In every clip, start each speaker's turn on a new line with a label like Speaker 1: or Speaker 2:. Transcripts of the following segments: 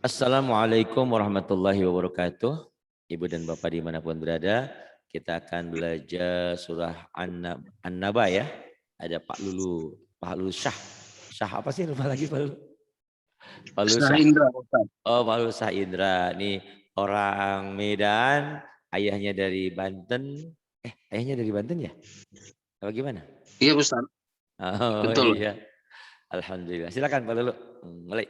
Speaker 1: Assalamualaikum warahmatullahi wabarakatuh. Ibu dan Bapak dimanapun berada, kita akan belajar surah An-Naba ya. Ada Pak Lulu Syah. Syah apa sih lupa lagi Pak Lulu? Pak Lulu
Speaker 2: Syah
Speaker 1: Syah.
Speaker 2: Indra, Ustaz.
Speaker 1: Oh, Pak Lulu Syah Indra. Ini orang Medan, ayahnya dari Banten. Ayahnya dari Banten ya? Apa gimana?
Speaker 2: Iya, Ustaz.
Speaker 1: Oh
Speaker 2: Betul.
Speaker 1: iya. Alhamdulillah. Silakan Pak Lulu. Mulai.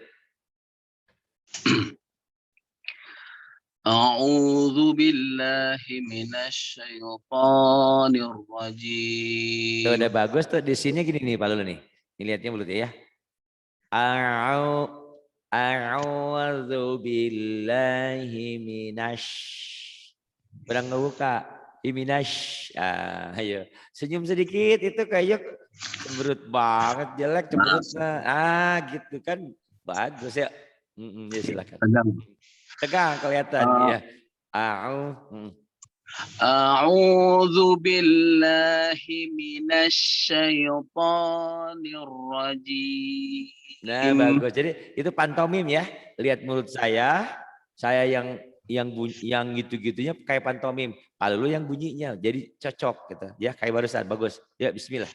Speaker 2: A'udzu billahi minasy syaithanir
Speaker 1: Tuh udah
Speaker 2: rajim.
Speaker 1: bagus tuh di sini gini nih Pak Lulu nih. Ini lihatnya mulut ya. A'udzu billahi Kurang ngebuka. Ayo. Senyum sedikit itu kayak cemberut banget, jelek cemberut. Gitu kan. Bagus ya. Ya silakan.
Speaker 2: Tegang.
Speaker 1: Tegang kelihatan ya.
Speaker 2: A'udzu billahi minasy syaithanir rajim.
Speaker 1: Nah, bagus. Jadi itu pantomim ya. Lihat mulut saya yang gitu-gitunya kayak pantomim. Kalau lu yang bunyinya jadi cocok gitu. Ya, kayak barusan bagus. Ya, bismillah.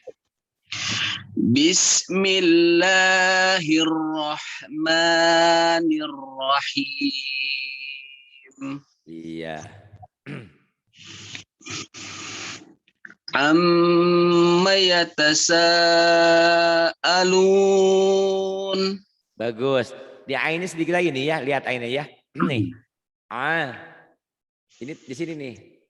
Speaker 2: Bismillahirrahmanirrahim.
Speaker 1: Iya.
Speaker 2: Amma yatasaalun.
Speaker 1: Bagus. Di ain sedikit lagi nih ya, lihat ainnya ya. Nih. Ini di sini nih.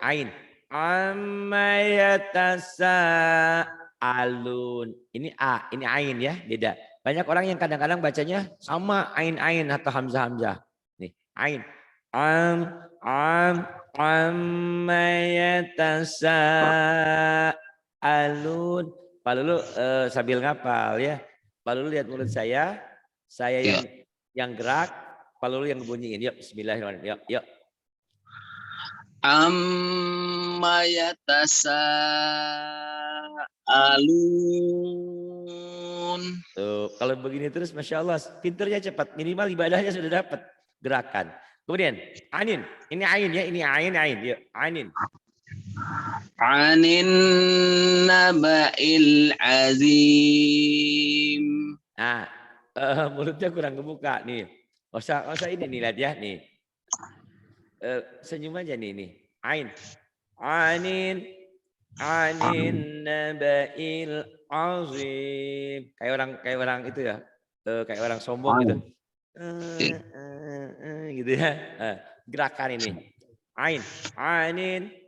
Speaker 1: Ain. Amma yatasaalun. Ini ini ain ya, beda. Banyak orang yang kadang-kadang bacanya sama ain atau hamzah. Nih, ain. Amma yatasaalun. Pak Lulu sambil ngapal ya. Pak Lulu lihat mulut saya yang gerak, Pak Lulu yang bunyiin. Yuk, bismillahirrahmanirrahim. Yuk.
Speaker 2: Amma yatasaalun.
Speaker 1: Tuh, kalau begini terus Masya Allah, pinternya cepat. Minimal ibadahnya sudah dapat gerakan. Kemudian, anin. Ini ain ya, ini ain. Yuk, anin.
Speaker 2: Anin naba'il azim.
Speaker 1: Nah, mulutnya kurang kebuka nih. Usah ini nih, lihat ya. Nih. Senyum aja nih. Ain. Anin naba'il azim. Kayak orang itu ya. Kayak orang sombong gitu. Gitu ya. Gerakan ini.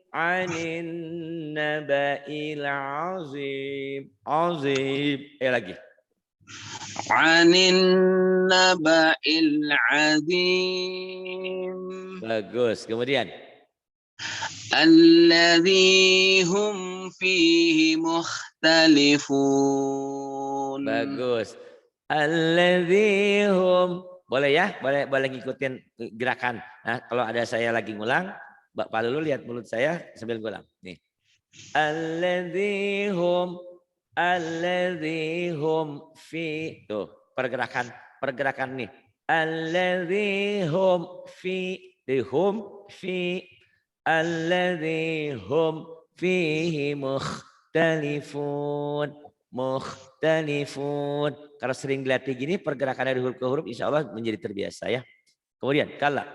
Speaker 1: Anin naba'il azim. Lagi.
Speaker 2: Anin naba'il azim.
Speaker 1: Bagus. Kemudian.
Speaker 2: Alladzi hum fihi mukhtalifun.
Speaker 1: Bagus. Alladzi hum. Boleh ya? Boleh ngikutin gerakan. Nah, kalau ada saya lagi ngulang, Pak Lulu lihat mulut saya sambil ngulang. Nih. Alladzi hum fi. Tuh, pergerakan nih. Alladzi hum fi. Alladzi hum fihi mukhtalifun. Kalau sering dilatih gini pergerakan dari huruf ke huruf insya Allah menjadi terbiasa ya. Kemudian kalla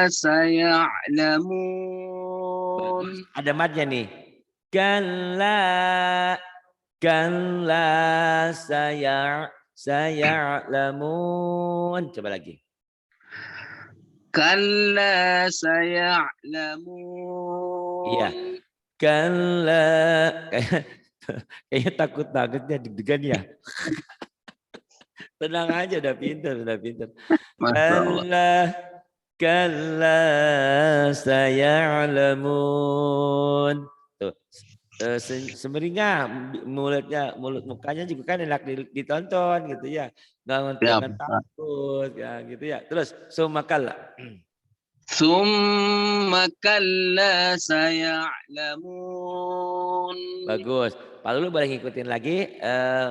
Speaker 2: saya'lamun.
Speaker 1: Ada madnya nih. Kalla saya'lamun. Coba lagi.
Speaker 2: Kalla saya'lamun.
Speaker 1: Iya. Kalla. Kayaknya takut-takutnya deg-degan ya. Tenang aja, udah pinter. Kalla saya'lamun. Tuh. Semeringah mulut mukanya juga kan enak ditonton gitu ya. Jangan takut ya gitu ya. Terus summa kalla.
Speaker 2: Summa kalla saya'lamun.
Speaker 1: Bagus. Pak Lulu boleh ngikutin lagi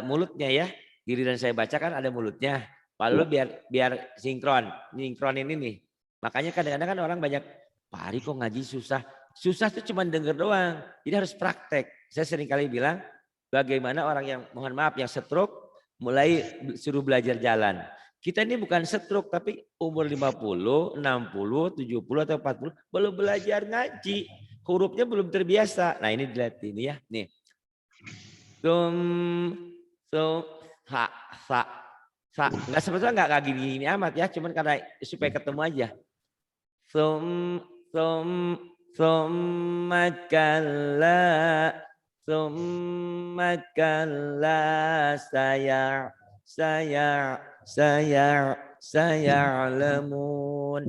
Speaker 1: mulutnya ya. Giliran saya baca kan ada mulutnya. Pak Lulu biar sinkronin ini. Makanya kadang-kadang kan orang banyak, Pak Ari kok ngaji susah. Susah tuh cuma denger doang. Jadi harus praktek. Saya sering kali bilang, bagaimana orang yang mohon maaf yang stroke mulai suruh belajar jalan. Kita ini bukan stroke tapi umur 50, 60, 70 atau 40 belum belajar ngaji. Hurufnya belum terbiasa. Nah ini dilihat ini ya. Nih. Tum, ha, sa, nggak sebetulnya nggak gini amat ya, cuman karena supaya ketemu aja. Sum, makalla, saya lemun.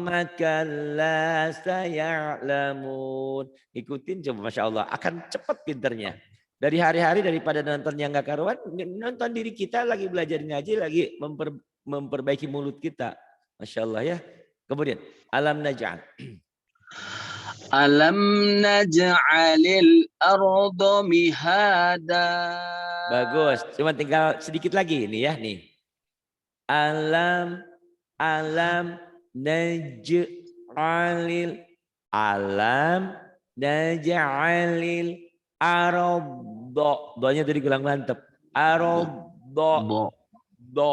Speaker 1: Makalla saya lemun. Ikutin coba, masya Allah, akan cepat pinternya. Dari hari-hari daripada nonton yang nggak karuan, nonton diri kita lagi belajar ngaji, lagi memperbaiki mulut kita. Masya Allah ya. Kemudian, alam naj'al.
Speaker 2: Alam naj'alil arda mihada.
Speaker 1: Bagus. Cuma tinggal sedikit lagi ini ya nih. Alam naj'alil arda. Do-nya tadi kurang mantep. Arda. Do.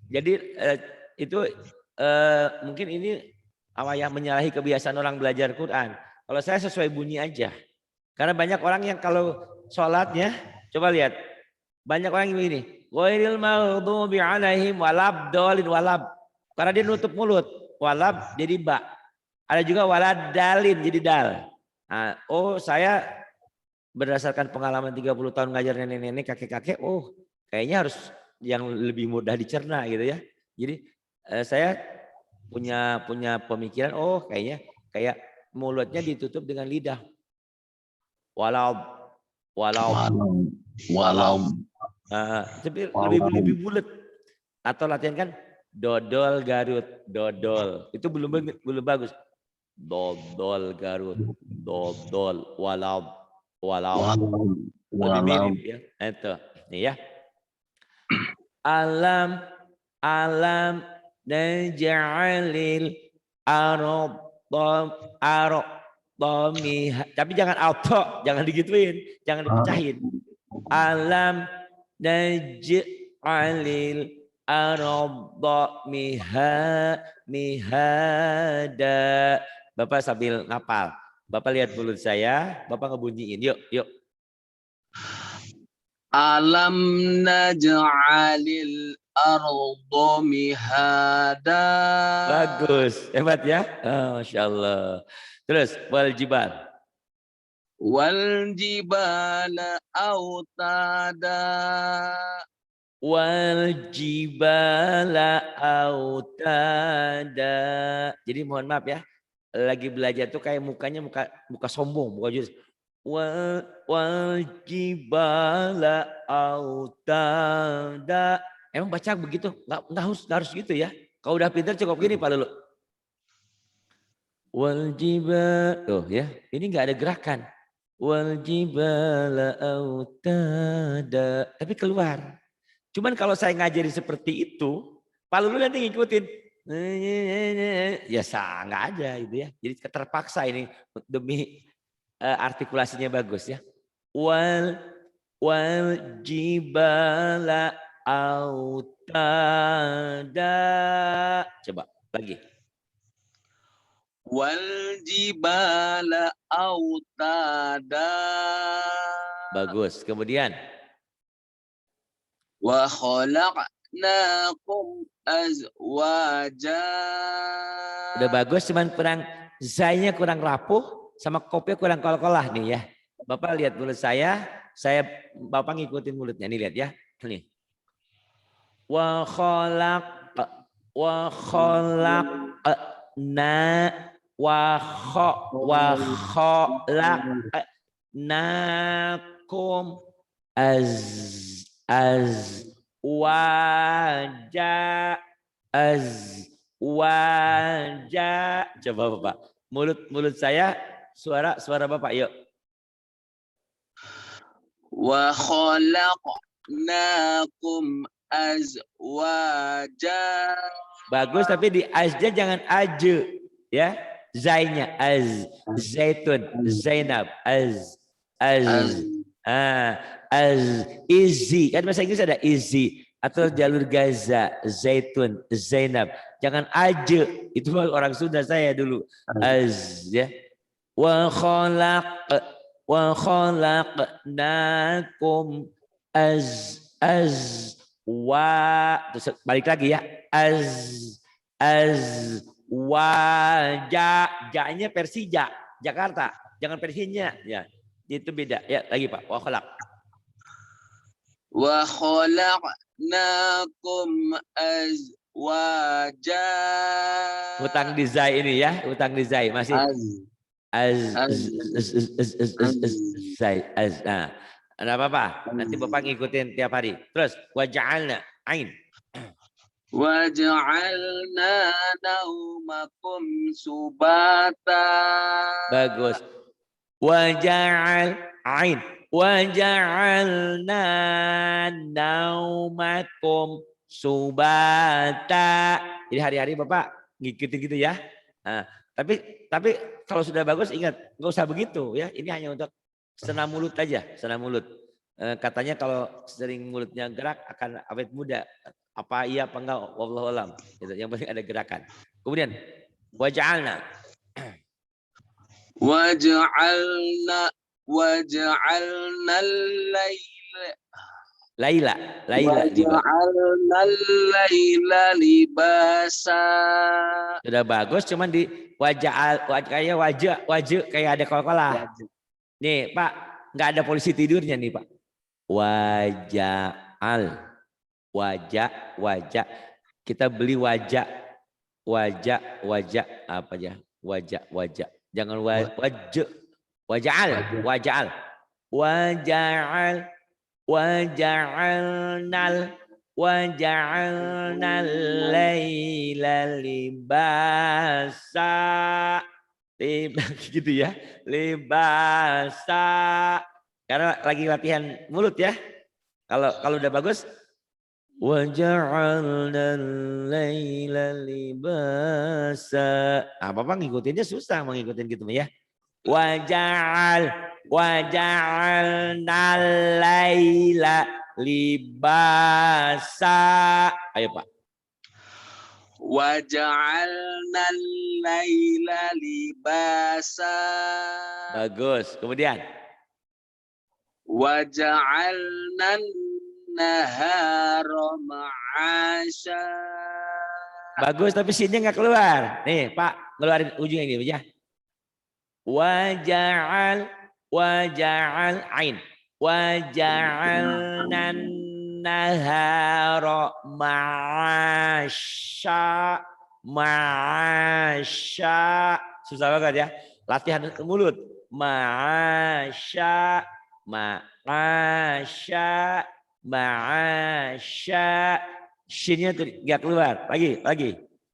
Speaker 1: Jadi itu mungkin ini yang menyalahi kebiasaan orang belajar Quran. Kalau saya sesuai bunyi aja. Karena banyak orang yang kalau sholatnya, coba lihat. Banyak orang yang begini. Ghairil maghdubi alaihim walabdolin walab. Karena dia nutup mulut. Walab jadi ba. Ada juga waladalin jadi dal. Nah, saya berdasarkan pengalaman 30 tahun ngajar nenek-nenek, kakek-kakek, kayaknya harus yang lebih mudah dicerna gitu ya. Jadi saya punya pemikiran, kayaknya kayak mulutnya ditutup dengan lidah. Walau. Lebih bulat. Atau latihan kan dodol Garut, dodol. Itu belum bagus. Dodol Garut, dodol walau. Lebih mirip ya. Itu. Nih ya. Alam naj'alil arda. Tapi jangan auto, jangan digituin, jangan dipecahin. Alam naj'alil arda mihada. Bapak sambil ngapal. Bapak lihat mulut saya, Bapak ngebunyiin. Yuk.
Speaker 2: Alam naj'alil arda mihada.
Speaker 1: Bagus, hebat ya. Masya Allah. Terus wal
Speaker 2: jibala autada.
Speaker 1: Jadi mohon maaf ya. Lagi belajar tuh kayak mukanya muka sombong, muka jurus. Wal jibala autada. Emang baca begitu? Nggak harus gitu ya. Kalau udah pintar cukup gini Pak Lulu. Wal jibala, tuh ya. Ini nggak ada gerakan. Wal jibala autada. Tapi keluar. Cuman kalau saya ngajari seperti itu, Pak Lulu nanti ngikutin. Ya nggak ada gitu ya. Jadi terpaksa ini demi artikulasinya bagus ya. Wal jibala autada. Coba lagi.
Speaker 2: Wal jibala autada.
Speaker 1: Bagus. Kemudian.
Speaker 2: Wa khalaqnakum azwaja.
Speaker 1: Udah bagus, cuman zainya kurang rapuh, sama kopnya kurang kol-kolah nih ya. Bapak lihat mulut saya Bapak ngikutin mulutnya nih, lihat ya. Nih. Wa khalaqnakum azwaja. Coba Bapak. Mulut saya suara Bapak yuk.
Speaker 2: Wa khalaqnakum azwaja.
Speaker 1: Bagus, tapi di azja jangan aje, ya. Zainya az, zaitun, Zainab, az, izzi. Kan bahasa Inggris ada izzi atau jalur Gaza, zaitun, Zainab. Jangan aje, itu orang Sunda saya dulu. Az, ya. Wa khalaqnakum terus balik lagi ya, ja-nya Persija Jakarta, jangan Persinya ya, itu beda ya. Lagi Pak, wa
Speaker 2: khalaqnakum azwaja.
Speaker 1: utang di zai ini ya, utang di zai masih nah, ada apa-apa nanti Bapak ngikutin tiap hari. Terus waja'alna ain.
Speaker 2: Waja'alna naumakum subata.
Speaker 1: Bagus. Waja'al ain. Waja'alna naumakum subata. Jadi hari-hari Bapak ngikutin gitu ya. Nah, tapi kalau sudah bagus ingat nggak usah begitu ya. Ini hanya untuk senam mulut aja, senam mulut. Katanya kalau sering mulutnya gerak akan awet muda. Apa iya apa enggak? Wallahu alam. Yang penting ada gerakan. Kemudian waja'alna.
Speaker 2: Waja'alna
Speaker 1: Laila.
Speaker 2: Waja'alna laila libasa.
Speaker 1: Sudah bagus, cuman di kayak wajah kayak ada kol-kolah. Nih Pak, nggak ada polisi tidurnya nih Pak. Wajah. Kita beli wajah apa ya? Wajah. Jangan wajah. Waja'al. Waja'alnal laila libasa. Gitu ya. Libasa. Karena lagi latihan mulut ya. Kalau udah bagus, waja'alnal laila libasa. Nah, Bapak ngikutinnya susah ngikutin gitu ya. Waja'alnal laila libasa. Ayo Pak.
Speaker 2: Waja'alnal laila libasa.
Speaker 1: Bagus. Kemudian
Speaker 2: waja'alnan nahara ma'asya.
Speaker 1: Bagus, tapi sinnya nggak keluar. Nih Pak, ngeluarin ujungnya ini ya. Waja'al ain. Waja'alnan nahara ma'asya. Susah banget ya. Latihan mulut. Ma'asya. Shinnya nggak keluar. Lagi.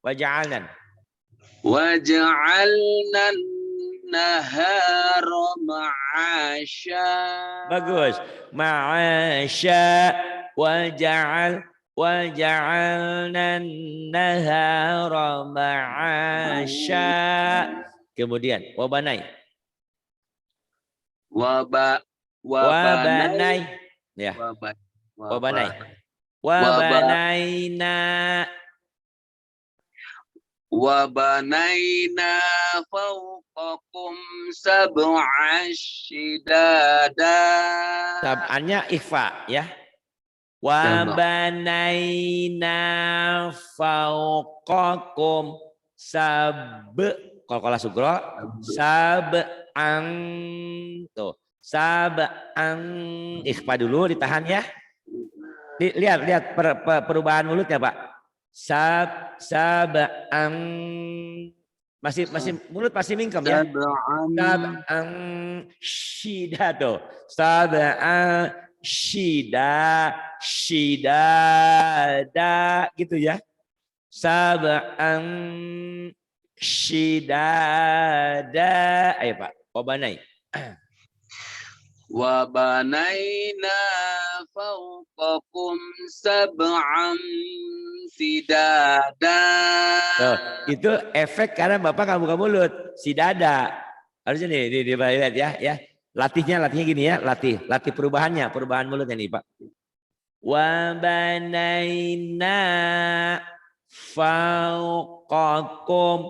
Speaker 1: Waja'alnan.
Speaker 2: Waja'alnan nahara ma'asya.
Speaker 1: Bagus. Ma'asya. Waja'alnan nahara ma'asya. Kemudian wabanai. Wabanai. Ya. Wabanaina
Speaker 2: fawqakum sab'an shidada.
Speaker 1: Sab'annya ikhfa ya. Wabanaina fawqakum kalau sugro sab'an tuh. Sab'an ikhfa dulu ditahan ya. Lihat perubahan mulutnya Pak. Sab'an masih mulut masih mingkem ya. Sab'an syida tuh. Sab'an syidada gitu ya. Sab'an syidada. Ayo Pak, wabanai.
Speaker 2: Wa banaina fawqakum sab'an sidada.
Speaker 1: Tuh, itu efek karena Bapak nggak buka mulut. Si dada. Harusnya nih lihat ya. Latihnya gini ya, latih perubahan mulutnya nih Pak. Wa banaina fauqakum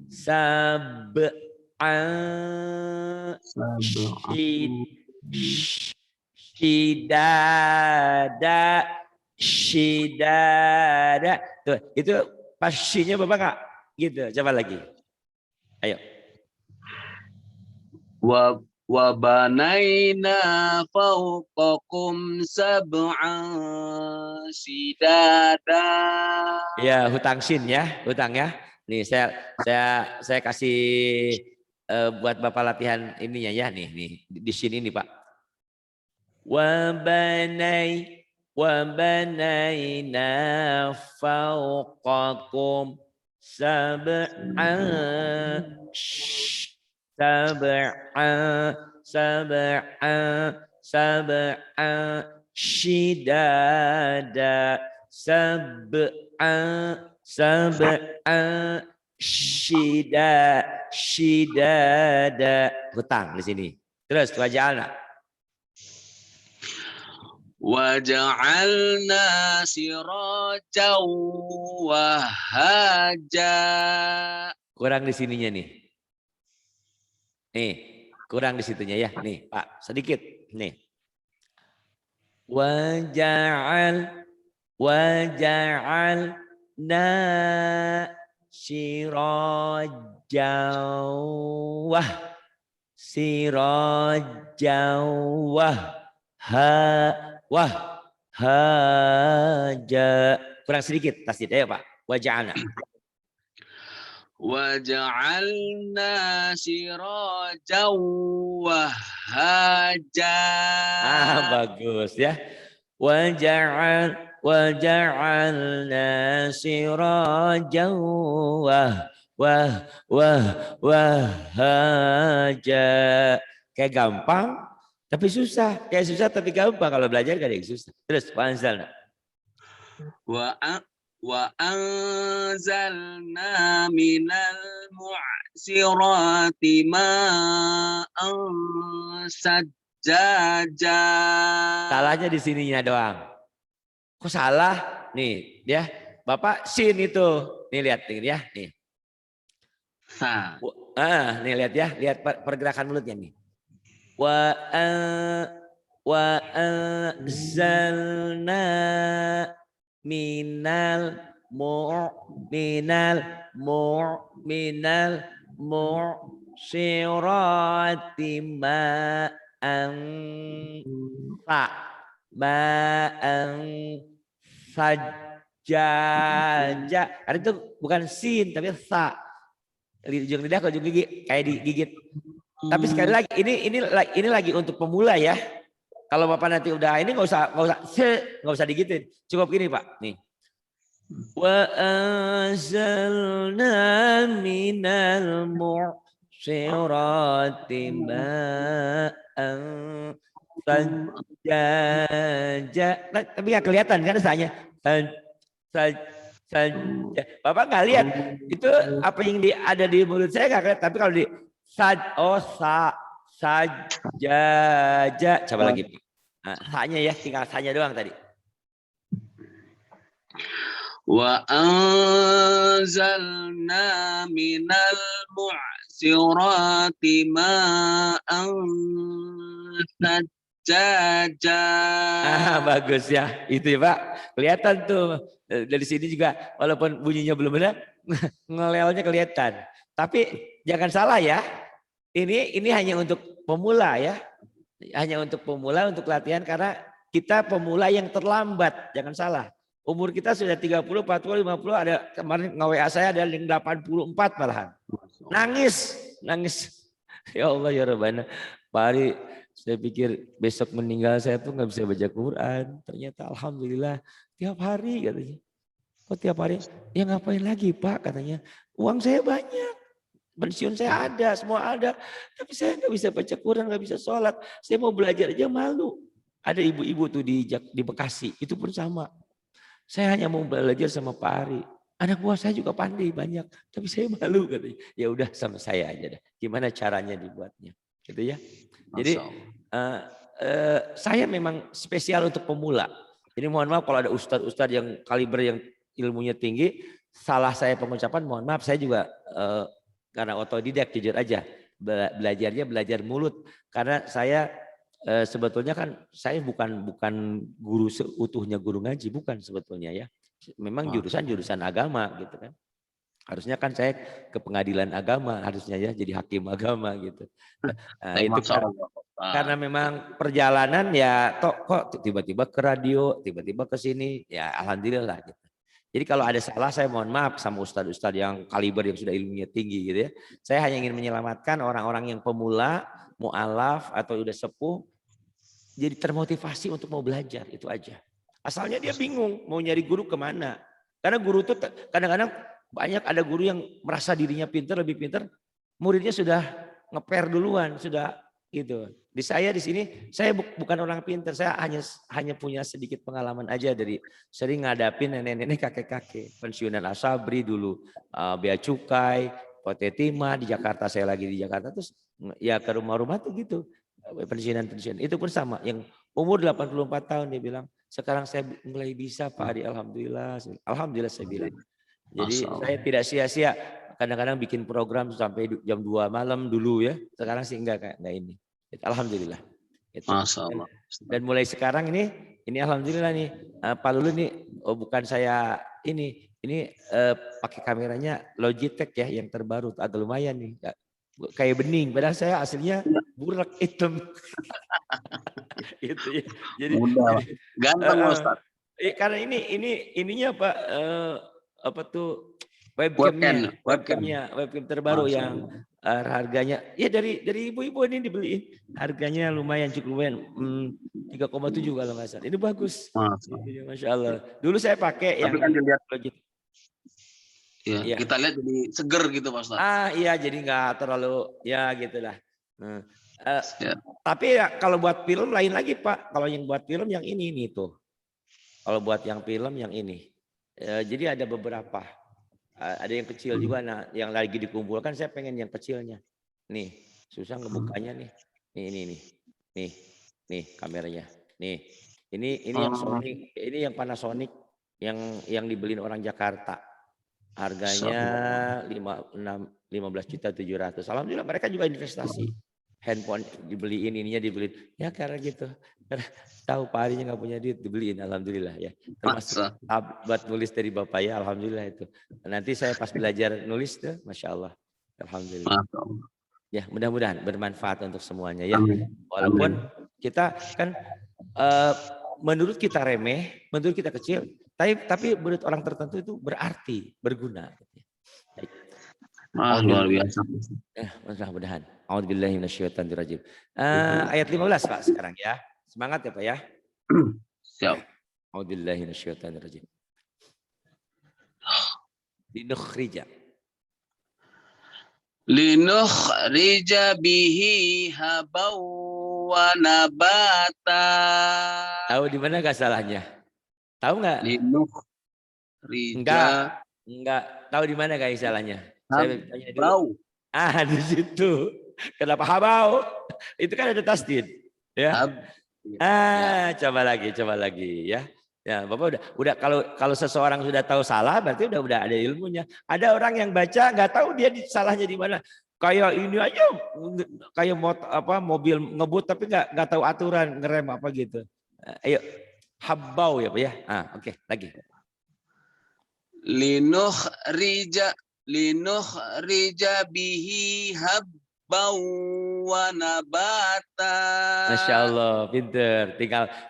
Speaker 1: sab'an shidada. Tuh, itu pastinya Bapak nggak gitu. Coba lagi. Ayo.
Speaker 2: Wa banaina fawqakum sab'an sidada.
Speaker 1: Ya, hutang sin ya, hutang ya. Nih saya kasih buat Bapak latihan ininya ya nih di sini nih Pak. Wa banaina fawqakum sab'an shidada sab'an shidada. Hutang di sini. Terus waja'alna.
Speaker 2: Waja'alna sirajan wahaja.
Speaker 1: Kurang di sininya nih. Nih, kurang di situnya ya. Nih, Pak, sedikit. Nih. Waja'alna sirajan haja. Kurang sedikit tasdid ya Pak. Waja'alna.
Speaker 2: Waja'alna sirajan wahaja.
Speaker 1: Bagus ya. Waja'alna sirajan wahaja. Kayak gampang tapi susah. Kayak susah tapi gampang. Kalau belajar gak ada yang susah. Terus wanzalna.
Speaker 2: Wa anzalna minal mu'sirati ma'an sajjaja.
Speaker 1: Salahnya di sininya doang. Kok salah? Nih, ya. Bapak sin itu. Nih lihat ya, nih. Nih lihat ya, lihat pergerakan mulutnya nih. Wa anzalna minal mu'sirati ma'an sajjaja. Ada itu bukan sin tapi sa. Ujung lidah ke ujung gigi kayak digigit. Tapi sekali lagi ini lagi untuk pemula ya. Kalau Bapak nanti udah ini nggak usah digituin. Cukup gini Pak. Nih. Wa anzalna minal mu'sirati ma'an sajjaja. Tapi nggak kelihatan kan rasanya. Bapak nggak lihat itu apa yang ada di mulut saya nggak kelihatan. Tapi kalau di sajaja. Coba lagi. Nah, hanya ya tinggal hanya doang tadi.
Speaker 2: Wa anzalna minal mu'sirati ma'an sajjaja.
Speaker 1: Bagus ya. Itu ya Pak. Kelihatan tuh. Dari sini juga walaupun bunyinya belum ada, ngelelnya kelihatan. Tapi jangan salah ya. Ini hanya untuk pemula ya. Hanya untuk pemula, untuk latihan karena kita pemula yang terlambat. Jangan salah. Umur kita sudah 30, 40, 50, ada kemarin nge-WA saya ada yang 84 malahan. Nangis. Ya Allah ya Rabbana. Pak Ari, saya pikir besok meninggal saya tuh nggak bisa baca Quran. Ternyata alhamdulillah tiap hari katanya. Kok tiap hari? Ya ngapain lagi Pak katanya. Uang saya banyak. Pensiun saya ada, semua ada. Tapi saya nggak bisa baca Quran, nggak bisa sholat. Saya mau belajar aja malu. Ada ibu-ibu tuh di Bekasi, itu pun sama. Saya hanya mau belajar sama Pak Ari. Anak buah saya juga pandai banyak, tapi saya malu katanya. Ya udah sama saya aja deh. Gimana caranya dibuatnya, gitu ya. Jadi saya memang spesial untuk pemula. Jadi mohon maaf kalau ada ustadz-ustadz yang kaliber yang ilmunya tinggi, salah saya pengucapan, mohon maaf saya juga karena otodidak jujur aja. Belajarnya belajar mulut karena saya sebetulnya kan saya bukan guru seutuhnya guru ngaji, bukan sebetulnya ya. Memang jurusan agama gitu kan. Harusnya kan saya ke pengadilan agama harusnya ya jadi hakim agama gitu. Nah, itu karena memang perjalanan ya kok tiba-tiba ke radio, tiba-tiba ke sini ya alhamdulillah gitu. Jadi kalau ada salah saya mohon maaf sama ustadz-ustadz yang kaliber yang sudah ilmunya tinggi gitu ya. Saya hanya ingin menyelamatkan orang-orang yang pemula, mu'alaf atau udah sepuh jadi termotivasi untuk mau belajar itu aja. Asalnya dia bingung mau nyari guru kemana. Karena guru itu kadang-kadang banyak ada guru yang merasa dirinya pintar, lebih pintar, muridnya sudah ngeper duluan, sudah gitu. Di saya di sini saya bukan orang pintar, saya hanya punya sedikit pengalaman aja dari sering ngadapin nenek-nenek, kakek-kakek, pensiunan Asabri dulu, bea cukai, Potetima di Jakarta, saya lagi di Jakarta terus ya ke rumah-rumah tuh gitu. Pensiunan itu pun sama yang umur 84 tahun dia bilang sekarang saya mulai bisa Pak Ari, alhamdulillah saya bilang. Jadi saya tidak sia-sia kadang-kadang bikin program sampai jam 2 malam dulu ya. Sekarang sih enggak ini. Alhamdulillah. Dan mulai sekarang ini alhamdulillah nih Pak Lulu nih bukan saya ini pakai kameranya Logitech ya yang terbaru agak lumayan nih. Kayak bening padahal saya aslinya burak hitam. Gitu ya. Jadi
Speaker 2: ganteng Ustaz.
Speaker 1: Karena ininya Pak apa tuh webcamnya terbaru yang harganya ya dari ibu-ibu ini dibeliin harganya lumayan cukup lumayan 3,7 kalau nggak salah ini bagus. Masya Allah. Dulu saya pakai yang
Speaker 2: kan dilihat
Speaker 1: ya.
Speaker 2: Kita lihat jadi seger gitu Pak Ustaz.
Speaker 1: Iya jadi nggak terlalu ya gitulah. Tapi ya, kalau buat film lain lagi Pak. Kalau yang buat film yang ini nih tuh. Kalau buat yang film yang ini. Jadi ada beberapa. Ada yang kecil juga. Nah, yang lagi dikumpulkan saya pengen yang kecilnya. Nih, susah ngebukanya nih. Nih kameranya. Nih, ini yang Sony, ini yang Panasonic yang dibeliin orang Jakarta. Harganya 15.700.000. Alhamdulillah mereka juga investasi. Handphone dibeliin, ininya dibeliin. Ya karena gitu. Karena tahu Pak Arinya nggak punya duit, dibeliin. Alhamdulillah ya. Termasuk buat nulis dari Bapak ya. Alhamdulillah itu. Nanti saya pas belajar nulis tuh, Masya Allah. Alhamdulillah. Ya mudah-mudahan bermanfaat untuk semuanya ya. Walaupun kita kan menurut kita remeh, menurut kita kecil. Tapi menurut orang tertentu itu berarti, berguna.
Speaker 2: Luar biasa.
Speaker 1: Mudah-mudahan. A'udzubillahi minasyaitonirrajim. Ayat 15 Pak sekarang ya. Semangat ya Pak ya.
Speaker 2: Siap.
Speaker 1: A'udzubillahi minasyaitonirrajim.
Speaker 2: Linukhrija bihi habau wa nabata.
Speaker 1: Tahu di mana enggak salahnya? Tahu enggak?
Speaker 2: Linukhrija.
Speaker 1: Enggak. Tahu di mana enggak salahnya? Saya tanya dulu. Di situ. Kenapa habau? Itu kan ada tasdid, ya. Coba lagi ya. Ya, Bapak udah kalau seseorang sudah tahu salah berarti udah ada ilmunya. Ada orang yang baca nggak tahu dia salahnya di mana. Kayak ini aja kayak mobil ngebut tapi nggak tahu aturan ngerem apa gitu. Ayo habau ya Pak ya. Oke, lagi. Linukhrija bihi habbau wa nabata. Masya Allah, pinter.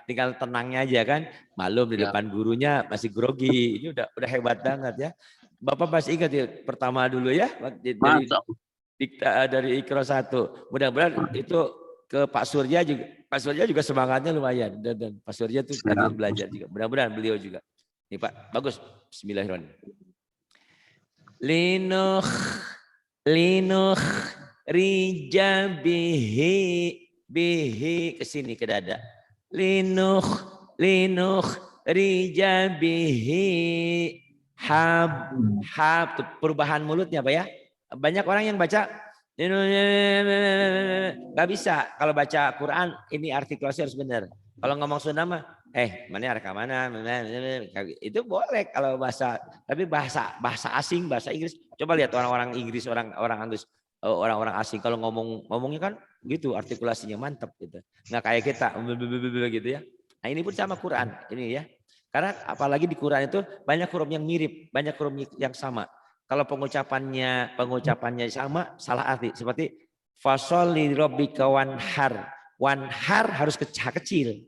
Speaker 1: Tinggal tenangnya aja kan. Malum di depan gurunya masih grogi. Ini udah hebat banget ya. Bapak masih ingat ya pertama dulu ya dari Iqra 1. Mudah-mudahan itu ke Pak Surya juga. Pak Surya juga semangatnya lumayan dan Pak Surya tuh rajin belajar juga. Mudah-mudahan beliau juga. Nih Pak, bagus. Bismillahirrahmanirrahim. Linukhrija bihi ke sini ke dada. Linukhrija bihi hab perubahan mulutnya apa ya? Banyak orang yang baca nggak bisa. Kalau baca Quran ini artikulasi harus benar. Kalau ngomong Sunda mah mana rekaman itu boleh kalau bahasa, tapi bahasa asing, bahasa Inggris, coba lihat orang-orang Inggris, orang Inggris, orang-orang asing kalau ngomongnya kan gitu, artikulasinya mantap gitu, nggak kayak kita gitu ya. Nah ini pun sama Quran ini ya, karena apalagi di Quran itu banyak huruf yang mirip, banyak huruf yang sama. Kalau pengucapannya sama, salah arti. Seperti fasholli rabbika wanhar, wanhar harus kecil.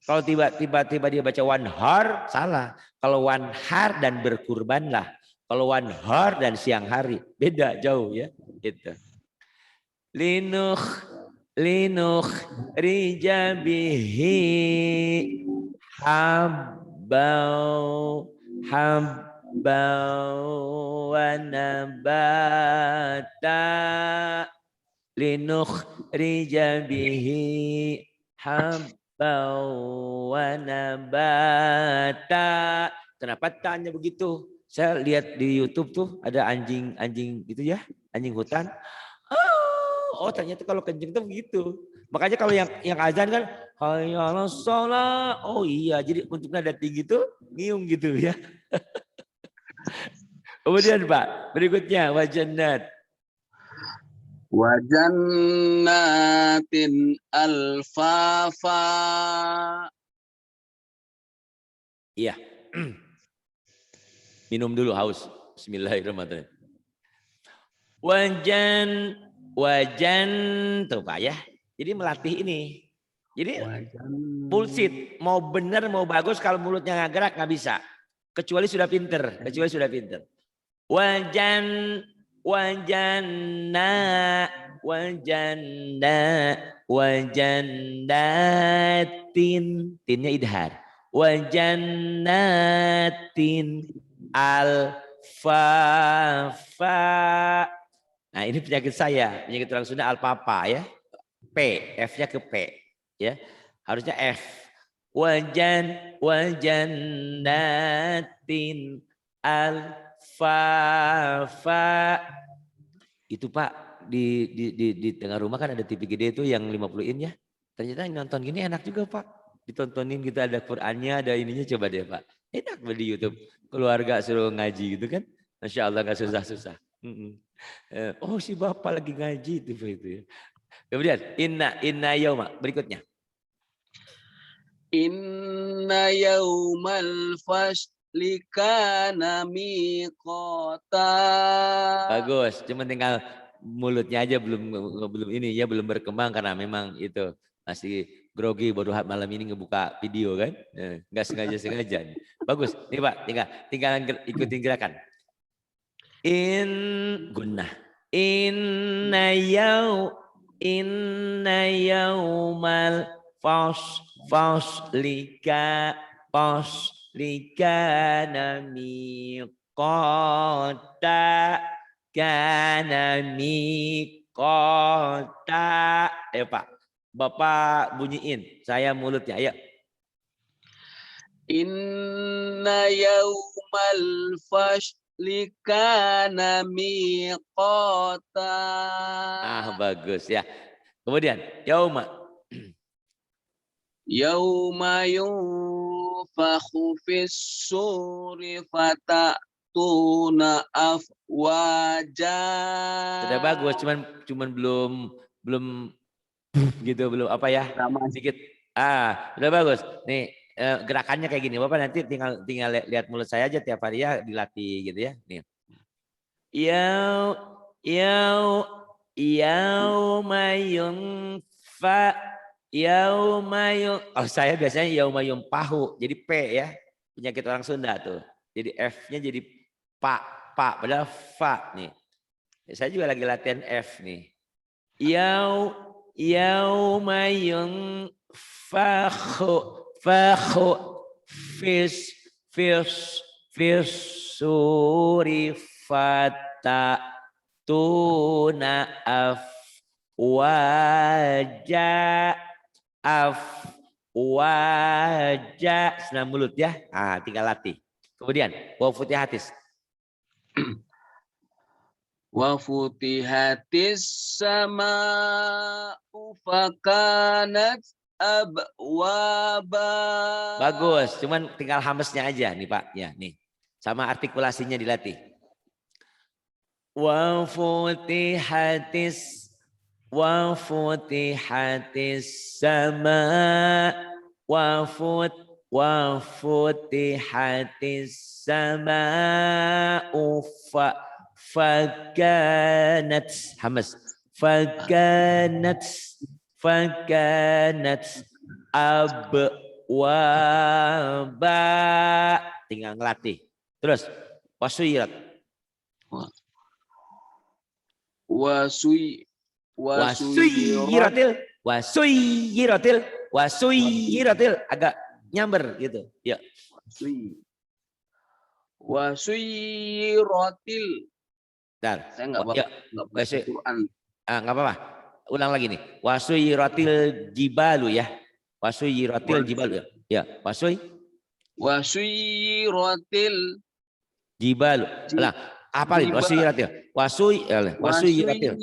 Speaker 1: Kalau tiba-tiba dia baca wanhar, salah. Kalau wanhar dan berkurbanlah. Kalau wanhar dan siang hari, beda jauh ya. Gitu. Linukh rijabihi habbau wa nabata. Linukh rijabihi wa nabata. Kenapa tanya begitu? Saya lihat di YouTube tuh ada anjing gitu ya, anjing hutan. Oh ternyata kalau kencing tuh begitu. Makanya kalau yang azan kan hayya 'alas shalah. Oh iya, jadi untuk nada tinggi tuh ngiung gitu ya. Kemudian Pak, berikutnya wajannat.
Speaker 2: Wajannatin alfafa.
Speaker 1: Iya. Minum dulu haus. Bismillahirrahmanirrahim. Wajan tuh Pak ya. Jadi melatih ini. Jadi bullshit, mau benar mau bagus kalau mulutnya nggak gerak nggak bisa. Kecuali sudah pinter, wajannatin, tinnya idhar. Wajannatin alfafa. Nah ini penyakit saya, penyakit orang Sunda alpapa ya. P, F-nya ke P ya. Harusnya F. Wajannatin alfafa. Itu Pak di tengah rumah kan ada TV gede itu yang 50 in ya. Ternyata nonton gini enak juga Pak. Ditontonin gitu, ada Qurannya, ada ininya, coba deh Pak. Enak di YouTube. Keluarga suruh ngaji gitu kan. Masya Allah gak susah-susah. Oh si Bapak lagi ngaji itu ya. Kemudian inna yauma berikutnya.
Speaker 2: Inna yaumal fasli kana miqata.
Speaker 1: Bagus, cuma tinggal mulutnya aja belum ini ya, belum berkembang karena memang itu masih grogi, baru malam ini ngebuka video kan. Enggak sengaja. Bagus. Nih Pak, tinggal ikutin gerakan. Gunnah. Inna yaumal faslika kana miqata. Ayo Pak, Bapak bunyiin, saya mulutnya, ayo.
Speaker 2: Inna yaumal fasli kana miqata.
Speaker 1: Bagus ya. Kemudian yauma.
Speaker 2: Yauma yunfakhu fis-suri fatatuna afwaja.
Speaker 1: Sudah bagus, cuman belum gitu, belum apa ya? Sedikit. Sudah bagus. Nih gerakannya kayak gini. Bapak nanti tinggal lihat mulut saya aja tiap hari ya, dilatih gitu ya. Nih. Kalau saya biasanya yaumayun pahu, jadi P ya, penyakit orang Sunda tuh. Jadi F-nya jadi pak, padahal fa nih. Saya juga lagi latihan F nih. Yaumayun fakhu fis suri fata. tuna afwaja afwaja senam mulut ya. Ah, tinggal latih. Kemudian wa futihatis.
Speaker 2: Wa futihatis sama'u fakanat abwaba.
Speaker 1: Bagus, cuman tinggal hamesnya aja nih Pak. Ya, nih. Sama artikulasinya dilatih. Wa futihatis sama wa futihatis sama fakanat hamas fakanat abwaba, tinggal ngelatih. Terus wasuyirat wasuyiratil agak nyamber gitu ya.
Speaker 2: Wasuyiratil. Saya nggak baca Quran.
Speaker 1: Nggak apa-apa. Ulang lagi nih. Wasuyiratil jibalu ya. Wasuyiratil jibalu ya. Ya,
Speaker 2: wasuyiratil
Speaker 1: jibalu. Ulang. Apalin wasuyiratil. Wasuyiratil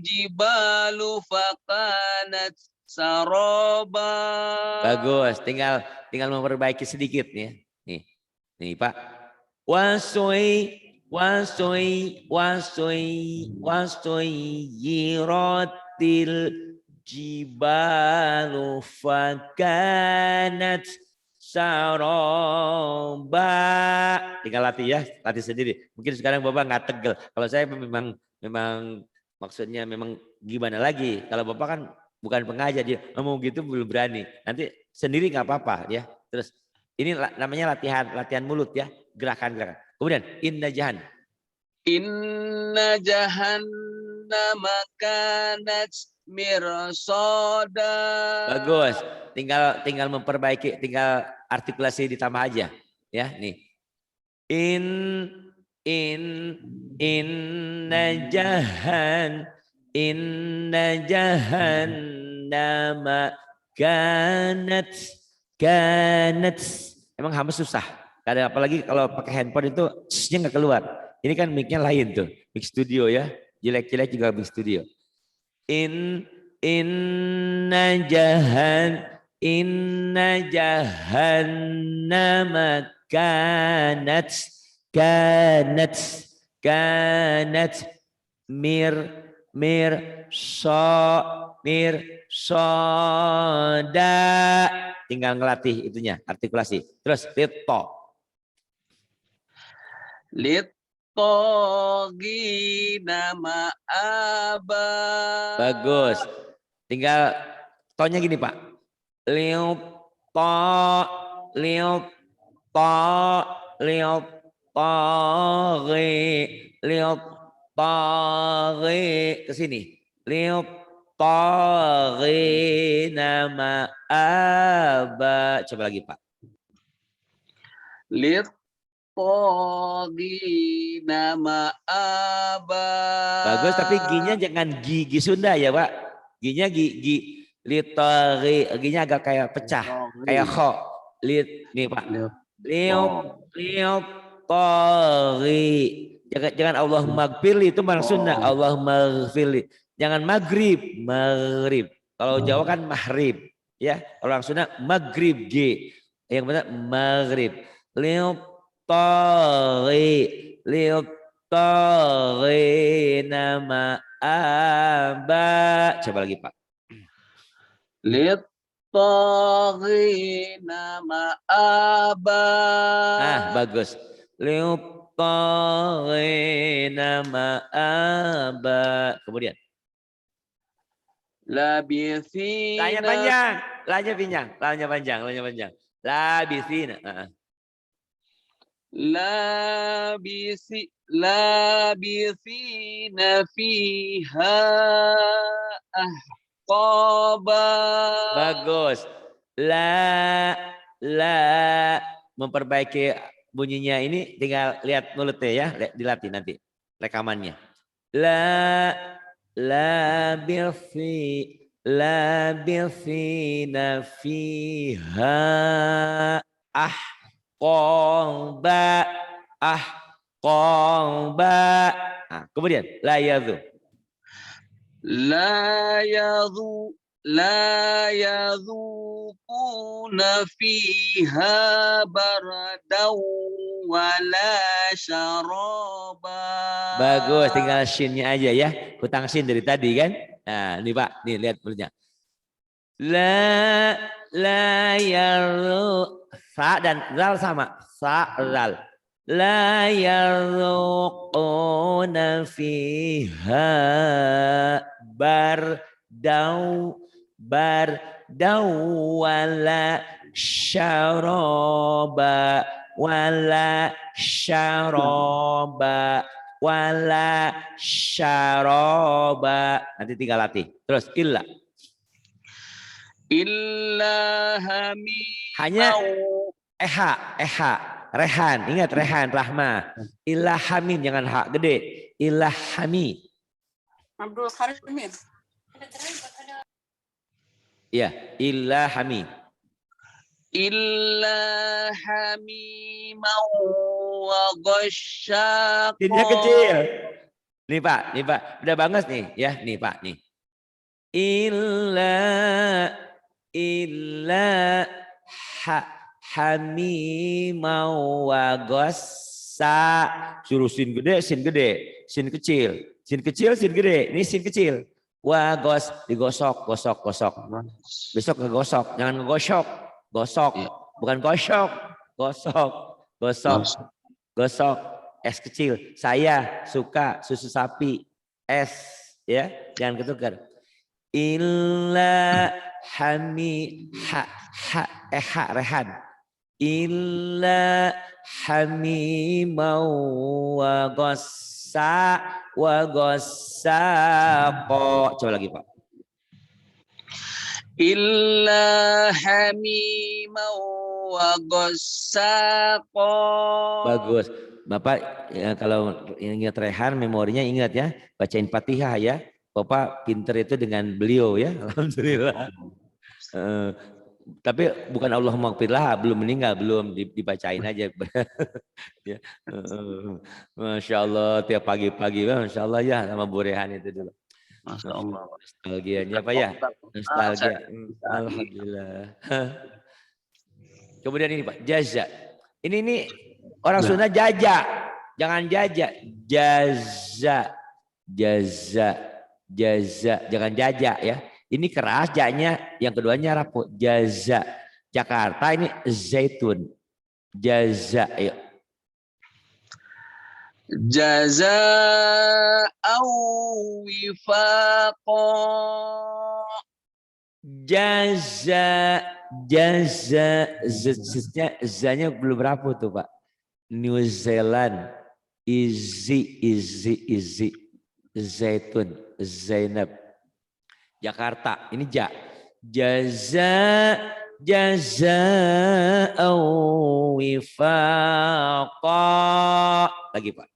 Speaker 2: jibalu fakanat saraba.
Speaker 1: Bagus, tinggal memperbaiki sedikit ya. Nih Pak. Wasuyiratil jibalu fakanat saroba. Tinggal latih ya, latih sendiri. Mungkin sekarang Bapak nggak tegel. Kalau saya memang maksudnya memang gimana lagi. Kalau Bapak kan bukan pengajar, dia ngomong gitu belum berani. Nanti sendiri nggak apa-apa ya. Terus ini namanya latihan mulut ya, gerakan. Kemudian inna jahannama kanat mirsada. Bagus. Tinggal memperbaiki, tinggal artikulasi ditambah aja. Ya, nih. Inna jahannama kanat. Emang hamba susah. Kadang apalagi kalau pakai handphone itu nya nggak keluar. Ini kan mic-nya lain tuh, mic studio ya. Jelek-jelek juga mic studio. Inna jahannama kanat mirsoda. Tinggal ngelatih itunya, artikulasi. Terus
Speaker 2: litogina ma'aba.
Speaker 1: Bagus. Tinggal tonya gini Pak. Ke sini. Litogina ma'aba. Coba lagi Pak.
Speaker 2: Litogina ma'aba.
Speaker 1: Bagus, tapi ginya jangan gigi Sunda ya Pak. Ginya gi litori, ginya agak kayak pecah, kayak kho. Nih Pak. Litori. Jangan Allah magfirli, itu orang Sunda. Allah magfirli. Jangan maghrib. Kalau Jawa kan mahrib. Ya, orang Sunda maghrib G. Yang benar maghrib. Litori nama aba. Coba lagi Pak.
Speaker 2: Litori nama aba.
Speaker 1: Bagus. Litori nama aba. Kemudian.
Speaker 2: Labithina.
Speaker 1: Lanya panjang. Labithina.
Speaker 2: Labithina fiha ahqaba.
Speaker 1: Bagus. Memperbaiki bunyinya ini tinggal lihat mulutnya ya, dilatih nanti rekamannya. labithina fiha ahqaba ahqaba. Nah, kemudian la yadhu.
Speaker 2: لا يذوقون فيها بردا ولا شرابا.
Speaker 1: Bagus, tinggal shinnya aja ya. Hutang shin dari tadi kan. Nah, ini Pak, nih lihat mulutnya. La yaru, sa dan zal sama. Sa zal. La yaruquna fiha bardau wala syaraba wala syaraba. Nanti tinggal latih. Terus illa. Hanya eha rehan, ingat rehan rahmah. Illa hamim, jangan hak gede. Illa hami.
Speaker 3: Abdul Karim.
Speaker 1: Ya, illa hami.
Speaker 2: Illa hamimau wa ghasyaqa.
Speaker 1: Tinnya kecil. Nih Pak, udah bagus nih ya, nih Pak, nih. Illa hamimau wa ghassa. Suruh sin gede, sin kecil, sin gede. Ini sin kecil. Wa gos digosok, gosok. Besok ngegosok, jangan ngegosok. Gosok, bukan gosok. Gosok. Es kecil. Saya suka susu sapi. Es, ya, jangan ketukar. Illa rehan. Illa hamimau wa ghassaqo. Coba lagi Pak.
Speaker 2: Illa hamimau wa ghassaqa.
Speaker 1: Bagus. Bapak ya, kalau ingat rehan memorinya ingat ya, bacain Fatihah ya. Bapak pinter itu dengan beliau ya, alhamdulillah. Tapi bukan Allahumma gfirlah, belum meninggal, belum dibacain aja. Ya. Masya Allah tiap pagi-pagi, Masya Allah ya sama Bu Rehan itu dulu.
Speaker 2: Masya Allah.
Speaker 1: Nostalgianya apa ya? Nostalgia. Alhamdulillah. Kemudian ini Pak, jaza. Ini orang Sunda jaja, jangan jaja. Jaza, jangan jaja ya. Ini keras jaknya, yang keduanya rapuh. Jaza. Jakarta ini zaitun. Jaza, ayo.
Speaker 2: Jaza'au wifaqa.
Speaker 1: Zanya belum rapuh tuh Pak. New Zealand. Izi. Zaitun, Zainab. Jakarta, ini ja. Jaza'au wifaqa. Lagi Pak.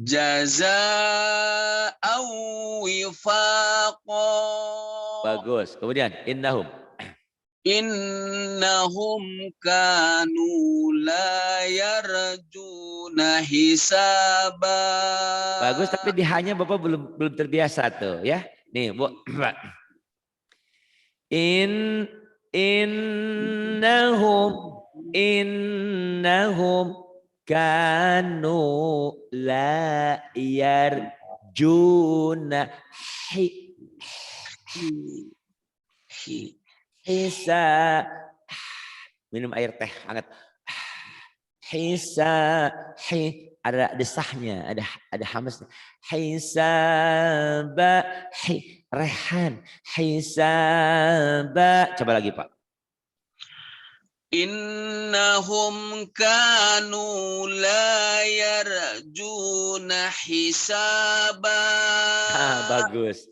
Speaker 2: Jaza'au wifaqa.
Speaker 1: Bagus. Kemudian innahum
Speaker 2: kanu la yarjuna hisaba.
Speaker 1: Bagus, tapi di hanya Bapak belum terbiasa tuh ya. Nih, Bu. Innahum kanu la yarjuna minum air teh hangat. Ada desahnya, ada hamasnya. Hisaba, rehan, hisaba. Coba lagi Pak.
Speaker 2: Innahum kanu la yarjuna hisaba.
Speaker 1: Bagus.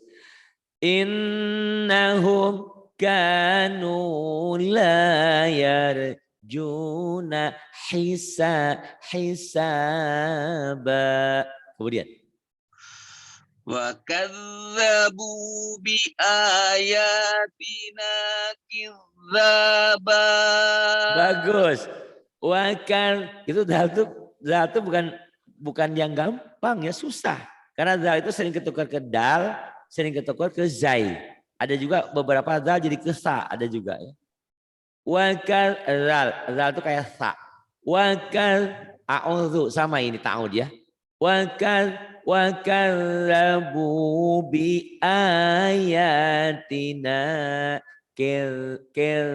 Speaker 1: Innahum kanu la yarjuna hisaba. Kemudian
Speaker 2: Wa kadzabu bi ayatina kidzaba.
Speaker 1: Bagus. Wakal itu dal itu bukan yang gampang ya, susah. Karena dal itu sering ketukar ke dal, sering ketukar ke zai. Ada juga beberapa dal jadi ke sa, ada juga ya. Wakal dal itu kayak sa. Wakal a'udzu sama ini ta'ud ya. Wakallabu bi ayatina kilaba.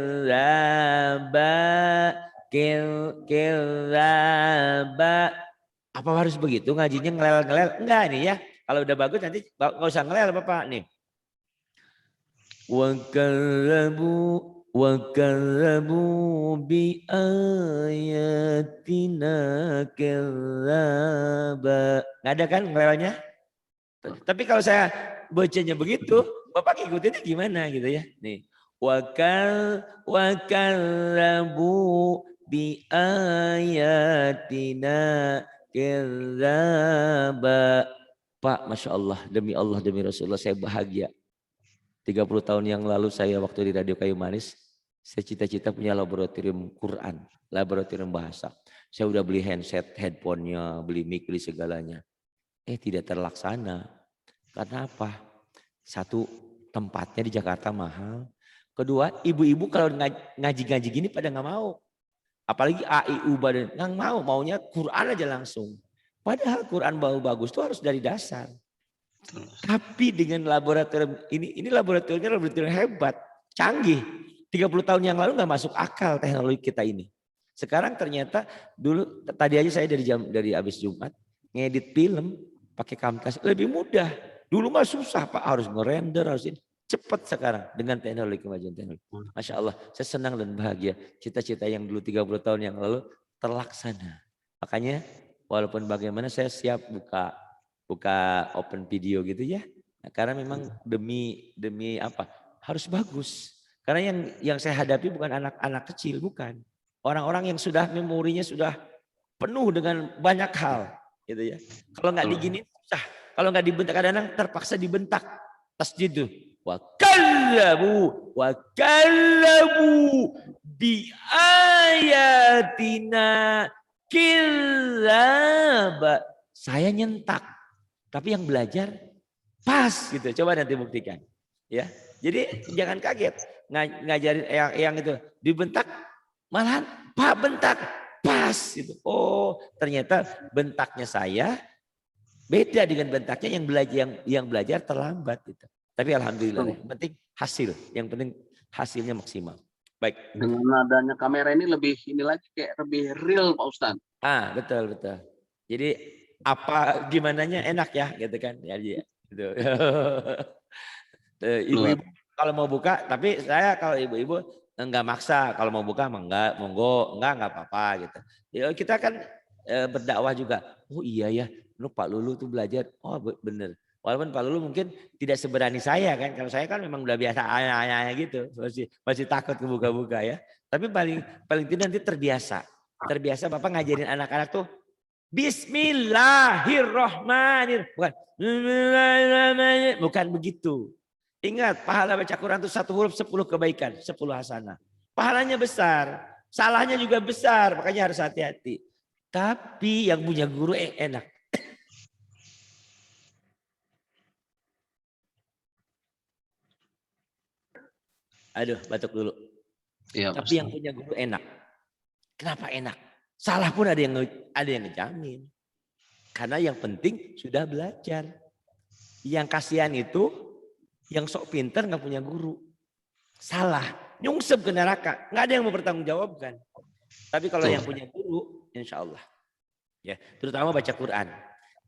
Speaker 1: Apa harus begitu ngajinya ngelel-ngelel? Enggak nih ya. Kalau udah bagus nanti nggak usah ngelel Bapak nih. Wakallabu bi ayatina kilaba. Nggak ada kan ngelelnya? Tapi kalau saya bacanya begitu, Bapak ngikutinnya gimana gitu ya? Nih. Wakallabu bi ayatina kadzaba. Pak, Masya Allah, demi Allah, demi Rasulullah, saya bahagia. 30 tahun yang lalu saya waktu di Radio Kayu Manis, saya cita-cita punya laboratorium Quran, laboratorium bahasa. Saya udah beli handset, handphonenya, beli mic, beli segalanya. Tidak terlaksana. Karena apa? Satu, tempatnya di Jakarta mahal. Kedua, ibu-ibu kalau ngaji-ngaji gini pada nggak mau. Apalagi AIU badan nggak mau, maunya Quran aja langsung. Padahal Quran bagus itu harus dari dasar. Tapi dengan laboratorium ini laboratorium hebat, canggih. 30 tahun yang lalu nggak masuk akal teknologi kita ini. Sekarang ternyata dulu tadi aja saya dari habis Jumat ngedit film pakai Camtasia lebih mudah. Dulu mah susah Pak, harus ngerender, harus ini. Cepat sekarang dengan teknologi, kemajuan teknologi. Masya Allah, saya senang dan bahagia. Cita-cita yang dulu 30 tahun yang lalu terlaksana. Makanya walaupun bagaimana saya siap buka open video gitu ya. Nah, karena memang demi apa? Harus bagus. Karena yang saya hadapi bukan anak-anak kecil, bukan. Orang-orang yang sudah memorinya sudah penuh dengan banyak hal, gitu ya. Kalau nggak digini susah. Kalau nggak dibentak kadang-kadang terpaksa dibentak. Tasjidu. Wa kallabu bi ayatina kilaba. Saya nyentak. Tapi yang belajar pas gitu. Coba nanti buktikan. Ya. Jadi jangan kaget. Ngajarin eyang itu dibentak malahan Pak bentak pas gitu. Oh, ternyata bentaknya saya beda dengan bentaknya yang belajar terlambat gitu. Tapi alhamdulillah, yang penting hasil, yang penting hasilnya maksimal. Baik.
Speaker 2: Dengan adanya kamera ini lebih kayak lebih real Pak Ustadz.
Speaker 1: Betul. Jadi apa gimananya enak ya gitu kan. Ya gitu. Ibu-ibu kalau mau buka, tapi saya kalau ibu-ibu enggak maksa, kalau mau buka enggak, monggo, enggak apa-apa gitu. Ya, kita kan berdakwah juga. Oh iya ya, lu Pak Lulu tuh belajar. Oh bener. Walaupun Pak Lulu mungkin tidak seberani saya kan. Kalau saya kan memang udah biasa ayah gitu. Masih takut kebuka-buka ya. Tapi paling tidak nanti terbiasa. Terbiasa Bapak ngajarin anak-anak tuh Bismillahirrahmanirrahim. Bukan begitu. Ingat, pahala baca Quran itu 1 huruf 10 kebaikan, 10 hasanah. Pahalanya besar, salahnya juga besar, makanya harus hati-hati. Tapi yang punya guru enak. Aduh, batuk dulu. Ya, tapi yang punya guru enak. Kenapa enak? Salah pun ada yang ngejamin. Karena yang penting sudah belajar. Yang kasihan itu yang sok pinter nggak punya guru. Salah, nyungsep ke neraka. Nggak ada yang mau bertanggung jawab kan. Tapi kalau yang punya guru, insya Allah. Ya, terutama baca Quran.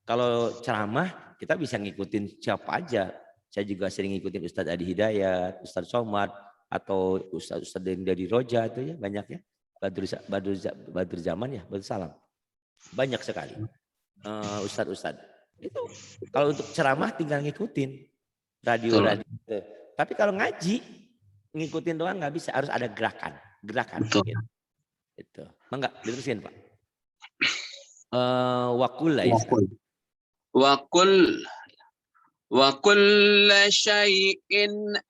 Speaker 1: Kalau ceramah, kita bisa ngikutin siapa aja. Saya juga sering ngikutin Ustadz Adi Hidayat, Ustadz Somad, atau Ustadz dari Roja itu ya banyak ya. Badrul Zaman ya, Badrul Salam. Banyak sekali. Ustadz. Itu kalau untuk ceramah tinggal ngikutin radio. Tapi kalau ngaji ngikutin doang nggak bisa, harus ada gerakan. Gitu. Itu. Enggak, diterusin Pak. Wakul lah ya.
Speaker 2: Wakul وكل شيء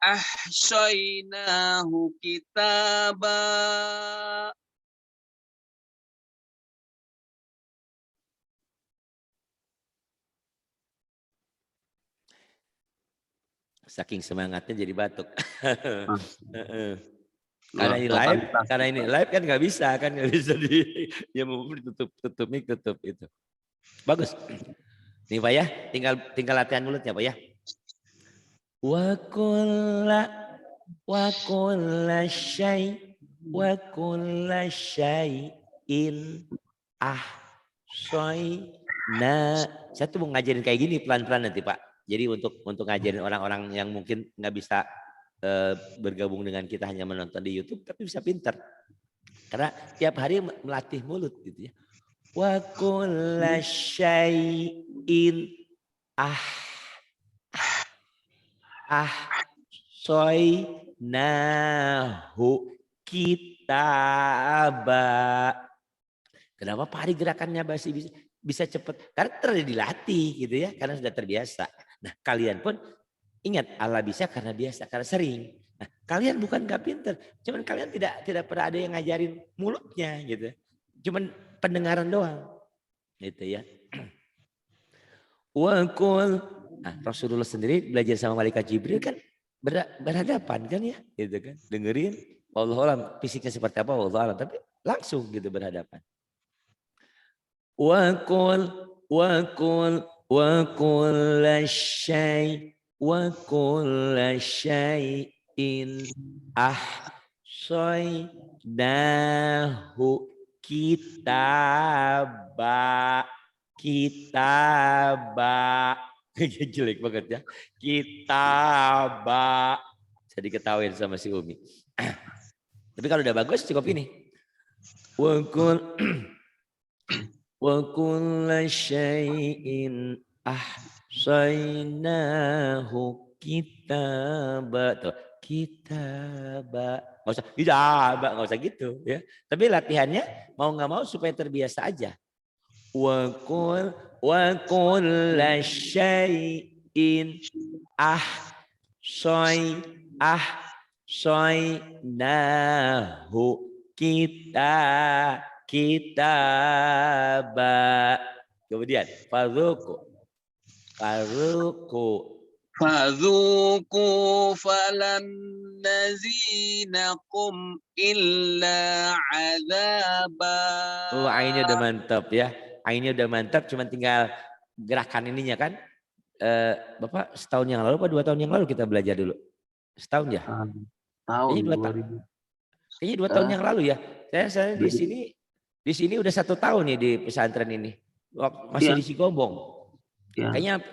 Speaker 2: أحصيناه كتابا.
Speaker 1: Saking semangatnya jadi batuk.
Speaker 2: Luar totalitas.
Speaker 1: Karena ini live kan nggak bisa di ya mau tutup mic tutup itu. Bagus. Nih Pak ya, tinggal latihan mulutnya Pak ya. Wa kulla syai'in ahsayna. Saya tuh mau ngajarin kayak gini pelan-pelan nanti Pak. Jadi untuk ngajarin orang-orang yang mungkin nggak bisa bergabung dengan kita hanya menonton di YouTube tapi bisa pintar. Karena tiap hari melatih mulut gitu ya. Wa kulla syai'in ahsaynahu kitaba. Kenapa Pak Hari gerakannya masih bisa cepat? Karena terus dilatih gitu ya, karena sudah terbiasa. Nah kalian pun ingat Allah bisa karena biasa, karena sering. Nah kalian bukan gak pinter, cuman kalian tidak pernah ada yang ngajarin mulutnya gitu. Cuman pendengaran doang, gitu ya. Nah, Rasulullah sendiri belajar sama malaikat Jibril kan berhadapan kan ya, gitu kan. Dengerin, wallahualam fisiknya seperti apa, wallahualam, tapi langsung gitu berhadapan. Wa kulla syai'in ahsaynahu kitaba. Jelek banget ya. Kitaba. Bisa diketawain sama si Umi. Tapi kalau udah bagus cukup ini. Wa kulla syai'in ahsaynahu kitaba. Tuh, kitaba. Nggak usah gitu ya. Tapi latihannya mau nggak mau supaya terbiasa aja. Wa kulla syai'in ahsaynahu kitaba. Kemudian
Speaker 2: Fadzuku falan nazinakum illa azaba.
Speaker 1: Oh, ainnya udah mantap ya. Ainnya udah mantap, cuman tinggal gerakan ininya kan. Bapak setahun yang lalu apa 2 tahun yang lalu kita belajar dulu? Setahun ya?
Speaker 2: Tahun
Speaker 1: Kayaknya 2 tahun. Kayaknya 2 tahun yang lalu ya. Saya di sini udah 1 tahun nih di pesantren ini. Masih di Cigombong.
Speaker 2: Ya.
Speaker 1: Kayaknya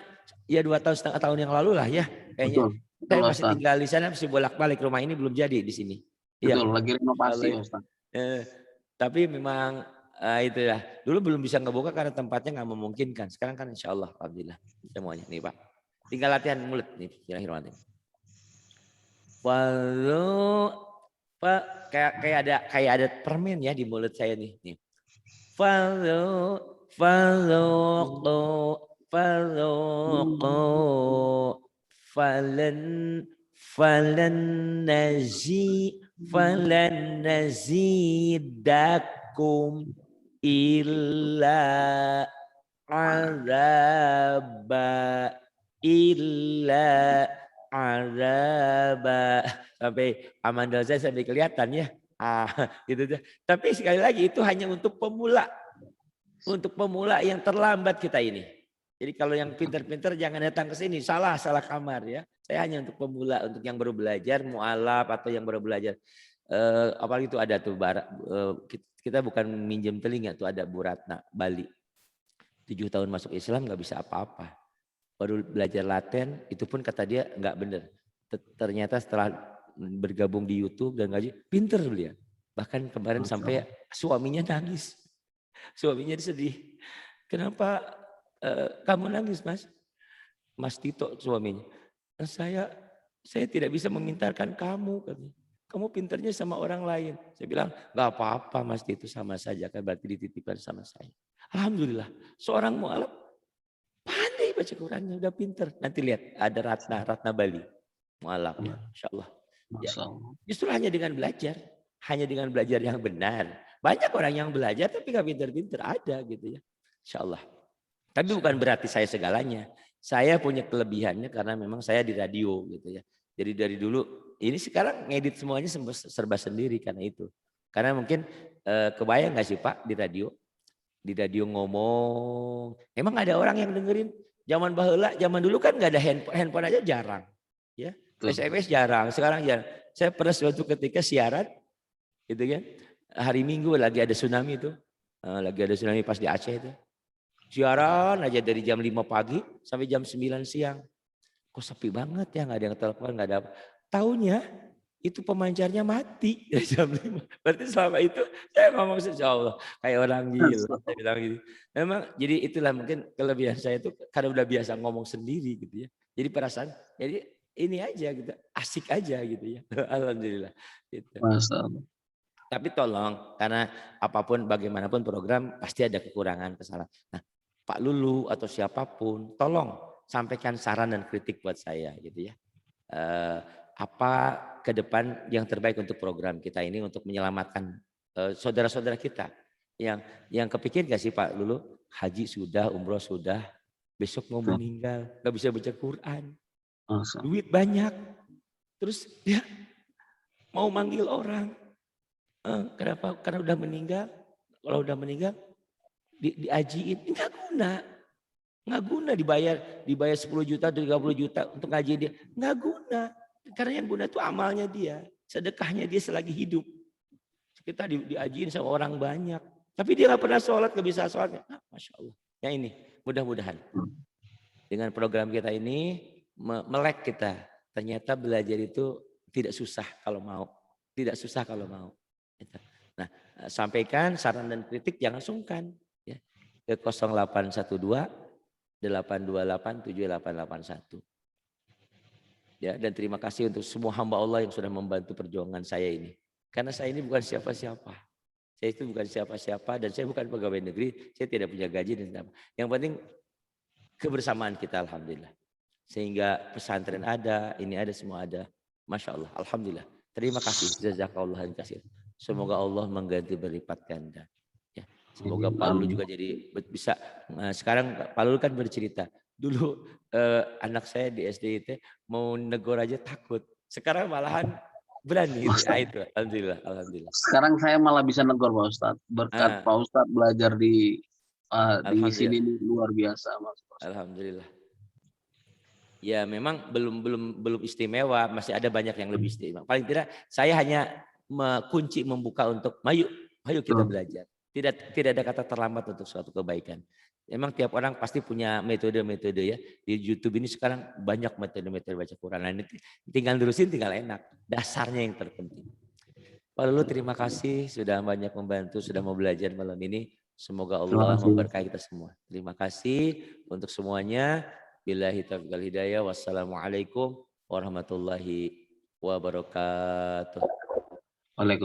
Speaker 1: ya 2 tahun setengah tahun yang lalu lah ya. Kayaknya. Saya masih tinggal di sana, masih bolak-balik, rumah ini belum jadi di sini.
Speaker 2: Betul, lagi renovasi Ustaz.
Speaker 1: Tapi memang itu ya. Dulu belum bisa ngebuka karena tempatnya nggak memungkinkan. Sekarang kan insya Allah, alhamdulillah semuanya. Nih Pak, tinggal latihan mulut nih. Bismillahirrahmanirrahim. Pak, kayak ada permen ya di mulut saya nih. Falan nazidakum illa azaba. Sampai amandel saya sampai kelihatan ya. Gitu. Tapi sekali lagi itu hanya untuk pemula. Untuk pemula yang terlambat kita ini. Jadi kalau yang pintar-pintar jangan datang ke sini. Salah kamar ya. Saya hanya untuk pemula, untuk yang baru belajar, mu'alaf atau yang baru belajar. Apalagi itu ada tuh, kita bukan minjem telinga, tuh ada Bu Ratna, Bali. 7 tahun masuk Islam nggak bisa apa-apa. Baru belajar Latin, itu pun kata dia nggak bener. Ternyata setelah bergabung di YouTube dan ngaji, pinter beliau. Bahkan kemarin sampai suaminya nangis. Suaminya sedih. Kenapa kamu nangis, Mas? Mas Tito suaminya. Saya tidak bisa memintarkan kamu. Kamu pinternya sama orang lain. Saya bilang, nggak apa-apa Mas Tito, sama saja kan berarti dititipkan sama saya. Alhamdulillah, seorang mu'alaf pandai baca Qurannya, udah pinter. Nanti lihat ada Ratna Bali. Mualaf ya, Insya Allah. Ya,
Speaker 2: Masya Allah.
Speaker 1: justru hanya dengan belajar yang benar. Banyak orang yang belajar tapi nggak pinter-pinter, ada gitu ya. Insya Allah. Tapi bukan berarti saya segalanya. Saya punya kelebihannya karena memang saya di radio gitu ya. Jadi dari dulu, ini sekarang ngedit semuanya serba sendiri karena itu. Karena mungkin kebayang nggak sih Pak di radio? Di radio ngomong, emang ada orang yang dengerin. Zaman baheula, zaman dulu kan nggak ada handphone aja jarang, ya. SMS jarang, sekarang jarang. Saya pernah suatu ketika siaran, gitu kan, hari Minggu lagi ada tsunami itu, lagi ada tsunami pas di Aceh itu. Siaran aja dari jam 5 pagi sampai jam 9 siang. Kok sepi banget ya, nggak ada yang telepon, nggak ada apa. Taunya itu pemancarnya mati dari jam 5. Berarti selama itu saya ngomong insya Allah kayak orang gila. Saya bilang gitu. Memang jadi itulah mungkin kelebihan saya itu karena udah biasa ngomong sendiri gitu ya. Jadi perasaan jadi ini aja gitu, asik aja gitu ya. Alhamdulillah. Gitu.
Speaker 2: Masya Allah.
Speaker 1: Tapi tolong karena apapun bagaimanapun program pasti ada kekurangan, kesalahan. Nah, Pak Lulu atau siapapun tolong sampaikan saran dan kritik buat saya gitu ya. Apa ke depan yang terbaik untuk program kita ini untuk menyelamatkan saudara-saudara kita yang kepikir gak sih Pak Lulu, haji sudah, umroh sudah, besok mau meninggal, gak bisa baca Quran, duit banyak, terus dia mau manggil orang, kenapa? Karena udah meninggal, kalau udah meninggal diajiin, nggak guna dibayar 10 juta, 30 juta untuk ngaji dia, nggak guna. Karena yang guna itu amalnya dia, sedekahnya dia selagi hidup. Kita diajiin sama orang banyak, tapi dia nggak pernah sholat, nggak bisa sholat. Nah, Masya Allah. Yang ini mudah-mudahan dengan program kita ini melek kita. Ternyata belajar itu tidak susah kalau mau, Nah, sampaikan saran dan kritik jangan sungkan ya. Ke 0812 828 7881. Ya, dan terima kasih untuk semua hamba Allah yang sudah membantu perjuangan saya ini. Karena saya ini bukan siapa-siapa. Saya itu bukan siapa-siapa dan saya bukan pegawai negeri. Saya tidak punya gaji dan apa. Yang penting kebersamaan kita alhamdulillah. Sehingga pesantren ada, ini ada, semua ada. Masya Allah, alhamdulillah. Terima kasih. Jazakallah khairan. Semoga Allah mengganti berlipat ganda. Ya, semoga Pak Lulu juga jadi bisa. Nah, sekarang Pak Lulu kan bercerita. Dulu anak saya di SD itu mau negor aja takut. Sekarang malahan berani. Nah, itu alhamdulillah, alhamdulillah.
Speaker 2: Sekarang saya malah bisa negor Pak Ustadz. Berkat Pak Ustadz belajar di sini ini luar biasa Mas.
Speaker 1: Alhamdulillah. Ya memang belum istimewa, masih ada banyak yang lebih istimewa. Paling tidak saya hanya kunci membuka untuk ayo kita belajar. Tidak ada kata terlambat untuk suatu kebaikan. Emang tiap orang pasti punya metode-metode ya. Di YouTube ini sekarang banyak metode-metode baca Quran. Nah, ini tinggal terusin, tinggal enak. Dasarnya yang terpenting. Pak Lulu terima kasih sudah banyak membantu, sudah mau belajar malam ini. Semoga Allah memberkahi kita semua. Terima kasih untuk semuanya. Billahi taufiq wal hidayah. Wassalamualaikum warahmatullahi wabarakatuh.
Speaker 2: Waalaikumsalam.